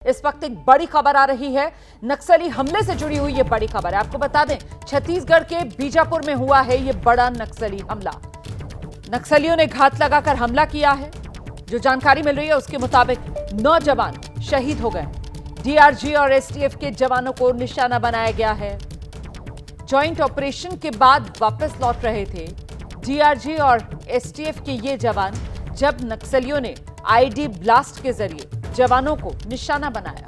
इस वक्त एक बड़ी खबर आ रही है, नक्सली हमले से जुड़ी हुई ये बड़ी खबर है। आपको बता दें, छत्तीसगढ़ के बीजापुर में हुआ है ये बड़ा नक्सली हमला। नक्सलियों ने घात लगाकर हमला किया है। जो जानकारी मिल रही है उसके मुताबिक 9 जवान शहीद हो गए। डीआरजी और एसटीएफ के जवानों को निशाना बनाया गया है। ज्वाइंट ऑपरेशन के बाद वापस लौट रहे थे डीआरजी और एसटीएफ के ये जवान, जब नक्सलियों ने आईडी ब्लास्ट के जरिए जवानों को निशाना बनाया।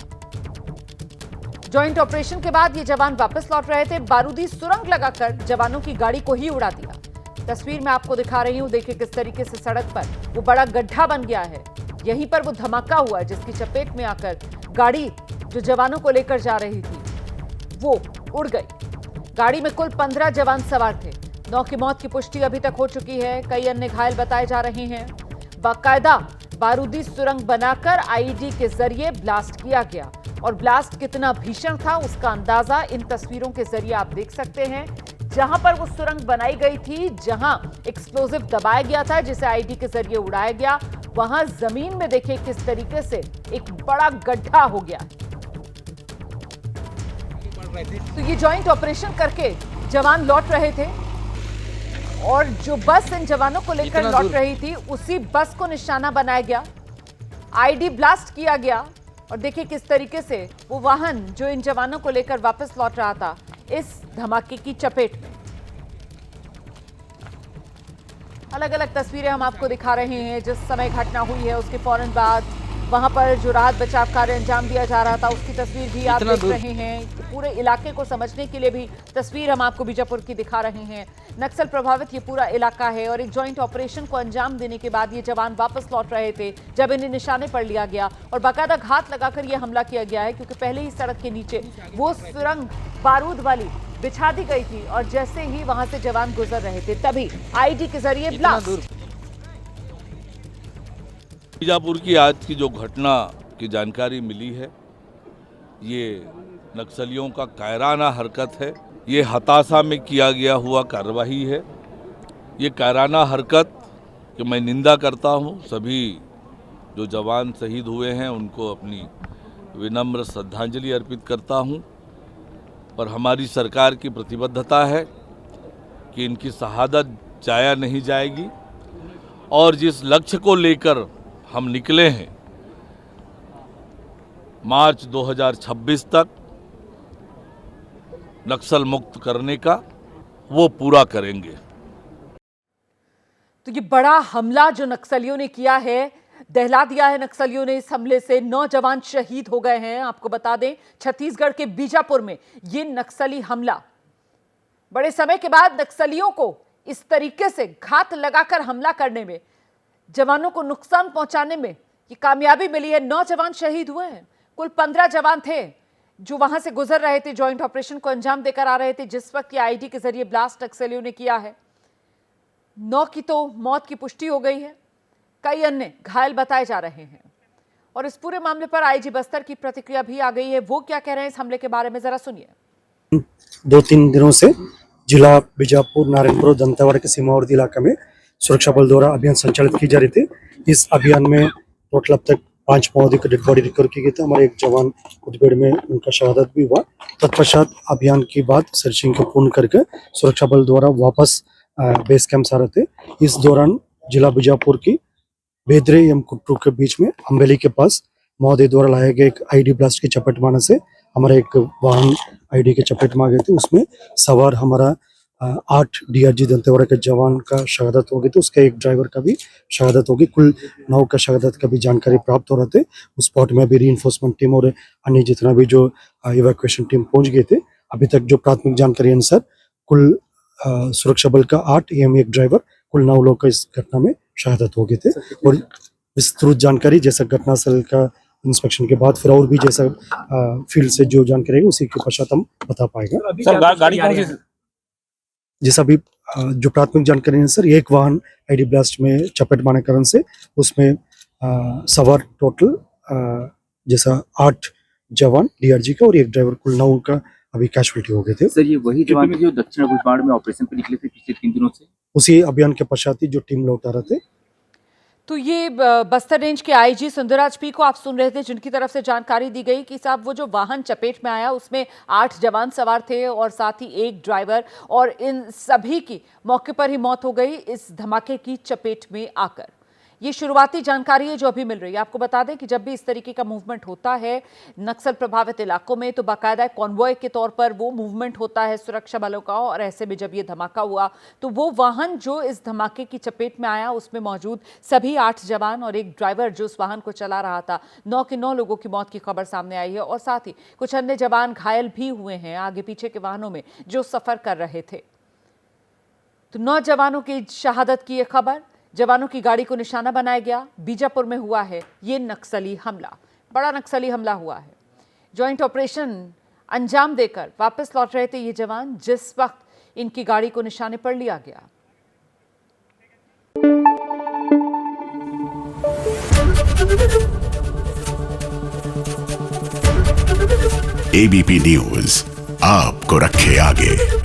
ज्वाइंट ऑपरेशन के बाद ये जवान वापस लौट रहे थे। बारूदी सुरंग लगाकर जवानों की गाड़ी को ही उड़ा दिया। तस्वीर में आपको दिखा रही हूं, देखिए किस तरीके से सड़क पर वो बड़ा गड्ढा बन गया है। यहीं पर वो धमाका हुआ जिसकी चपेट में आकर गाड़ी जो जवानों को लेकर जा रही थी वो उड़ गई। गाड़ी में कुल 15 जवान सवार थे। 9 की मौत की पुष्टि अभी तक हो चुकी है। कई अन्य घायल बताए जा रहे हैं। बाकायदा बारूदी सुरंग बनाकर आईडी के जरिए ब्लास्ट किया गया और ब्लास्ट कितना भीषण था उसका अंदाजा इन तस्वीरों के जरिए आप देख सकते हैं। जहां पर वो सुरंग बनाई गई थी, जहां एक्सप्लोजिव दबाया गया था, जिसे आईडी के जरिए उड़ाया गया, वहां जमीन में देखिए किस तरीके से एक बड़ा गड्ढा हो गया। तो ये ज्वाइंट ऑपरेशन करके जवान लौट रहे थे और जो बस इन जवानों को लेकर लौट रही थी उसी बस को निशाना बनाया गया, आईडी ब्लास्ट किया गया और देखिए किस तरीके से वो वाहन जो इन जवानों को लेकर वापस लौट रहा था इस धमाके की चपेट में। अलग अलग तस्वीरें हम आपको दिखा रहे हैं। जिस समय घटना हुई है उसके फौरन बाद वहां पर जो राहत बचाव कार्य अंजाम दिया जा रहा था उसकी तस्वीर भी आप देख रहे हैं। पूरे इलाके को समझने के लिए भी तस्वीर हम आपको बीजापुर की दिखा रहे हैं। नक्सल प्रभावित ये पूरा इलाका है और एक ज्वाइंट ऑपरेशन को अंजाम देने के बाद ये जवान वापस लौट रहे थे जब इन्हें निशाने पर लिया गया और बाकायदा घात लगाकर यह हमला किया गया है, क्योंकि पहले ही सड़क के नीचे वो सुरंग बारूद वाली बिछा दी गई थी और जैसे ही वहां से जवान गुजर रहे थे तभी आईडी के जरिए ब्लास्ट। बीजापुर की आज की जो घटना की जानकारी मिली है, ये नक्सलियों का कायराना हरकत है। ये हताशा में किया गया हुआ कार्रवाई है। ये कायराना हरकत कि मैं निंदा करता हूँ। सभी जो जवान शहीद हुए हैं उनको अपनी विनम्र श्रद्धांजलि अर्पित करता हूँ। पर हमारी सरकार की प्रतिबद्धता है कि इनकी शहादत जाया नहीं जाएगी और जिस लक्ष्य को लेकर हम निकले हैं मार्च 2026 तक नक्सल मुक्त करने का, वो पूरा करेंगे। तो ये बड़ा हमला जो नक्सलियों ने किया है, दहला दिया है नक्सलियों ने। इस हमले से 9 जवान शहीद हो गए हैं। आपको बता दें, छत्तीसगढ़ के बीजापुर में ये नक्सली हमला, बड़े समय के बाद नक्सलियों को इस तरीके से घात लगाकर हमला करने में, जवानों को नुकसान पहुंचाने में ये कामयाबी मिली है। 9 जवान शहीद हुए हैं। कुल 15 जवान थे जो वहां से गुजर रहे थे, ज्वाइंट ऑपरेशन को अंजाम देकर आ रहे थे जिस वक्त ये आईडी के जरिए ब्लास्ट नक्सलियों ने किया है। 9 की तो मौत की पुष्टि हो गई है, कई अन्य घायल बताए जा रहे हैं और इस पूरे मामले पर आईजी बस्तर की प्रतिक्रिया भी आ गई है। वो क्या कह रहे हैं इस हमले के बारे में जरा सुनिए। 2-3 दिनों से जिला बीजापुर, नारायणपुर, दंतेवाड़ा के सीमावर्ती इलाका में सुरक्षा बल द्वारा अभियान संचालित की जा रही थी। इस अभियान में टोटल अब तक 5 माओवादी की डेड बॉडी रिकवर की गई थी। हमारे एक जवान मुठभेड़ में उनका शहादत भी हुआ। तत्पश्चात अभियान के बाद सर्चिंग को पूर्ण करके सुरक्षा बल द्वारा वापस बेस कैंप आ रहे थे। इस दौरान जिला बीजापुर की बेदरे एवं कुट्टू के बीच में अम्बेली के पास माओवादी द्वारा लाया गया एक आईडी ब्लास्ट की चपेट में आने से हमारा एक वाहन आईडी के चपेट में आ गए थे। उसमें सवार हमारा 8 डीआरजी दंतेवाड़ा के जवान का शहादत हो गई थी। उसके एक ड्राइवर का भी शहादत होगी। कुल 9 का शहादत का भी जानकारी प्राप्त हो रहे थे। उस स्पॉट में भी रीइंफोर्समेंट टीम और अन्य जितना भी जो इवैक्यूएशन टीम पहुंच गए थे। अभी तक जो प्राथमिक जानकारी अनुसार कुल सुरक्षा बल का 8 एवं एक ड्राइवर, कुल 9 लोग का इस घटना में शहादत हो गए थे। और विस्तृत जानकारी जैसा घटनास्थल का इंस्पेक्शन के बाद फिर और भी जैसा फील्ड से जो जानकारी है उसी के पश्चात हम बता पाएगा। गाड़ी कौन सी? जैसा भी जो प्राथमिक जानकारी है सर, एक वाहन आईडी ब्लास्ट में चपेट मारने कारण से उसमें सवार टोटल जैसा 8 जवान डीआरजी का और एक ड्राइवर, कुल 9 का अभी कैजुअल्टी हो गए थे। सर ये वही जवान जो दक्षिण गुजरात में ऑपरेशन पे निकले थे पिछले 3 दिनों से, उसी अभियान के पश्चात ही जो टीम लौटा रहे थे। तो ये बस्तर रेंज के आईजी सुंदरराज पी को आप सुन रहे थे, जिनकी तरफ से जानकारी दी गई कि साहब वो जो वाहन चपेट में आया उसमें 8 जवान सवार थे और साथ ही एक ड्राइवर, और इन सभी की मौके पर ही मौत हो गई इस धमाके की चपेट में आकर। ये शुरुआती जानकारी है जो अभी मिल रही है। आपको बता दें कि जब भी इस तरीके का मूवमेंट होता है नक्सल प्रभावित इलाकों में तो बाकायदा कॉन्वॉय के तौर पर वो मूवमेंट होता है सुरक्षा बलों का, और ऐसे में जब ये धमाका हुआ तो वो वाहन जो इस धमाके की चपेट में आया उसमें मौजूद सभी 8 जवान और एक ड्राइवर जो उस वाहन को चला रहा था, 9 के 9 लोगों की मौत की खबर सामने आई है और साथ ही कुछ अन्य जवान घायल भी हुए हैं आगे पीछे के वाहनों में जो सफर कर रहे थे। तो 9 जवानों की शहादत की यह खबर, जवानों की गाड़ी को निशाना बनाया गया। बीजापुर में हुआ है ये नक्सली हमला, बड़ा नक्सली हमला हुआ है। जॉइंट ऑपरेशन अंजाम देकर वापस लौट रहे थे ये जवान जिस वक्त इनकी गाड़ी को निशाने पर लिया गया। एबीपी न्यूज आपको रखे आगे।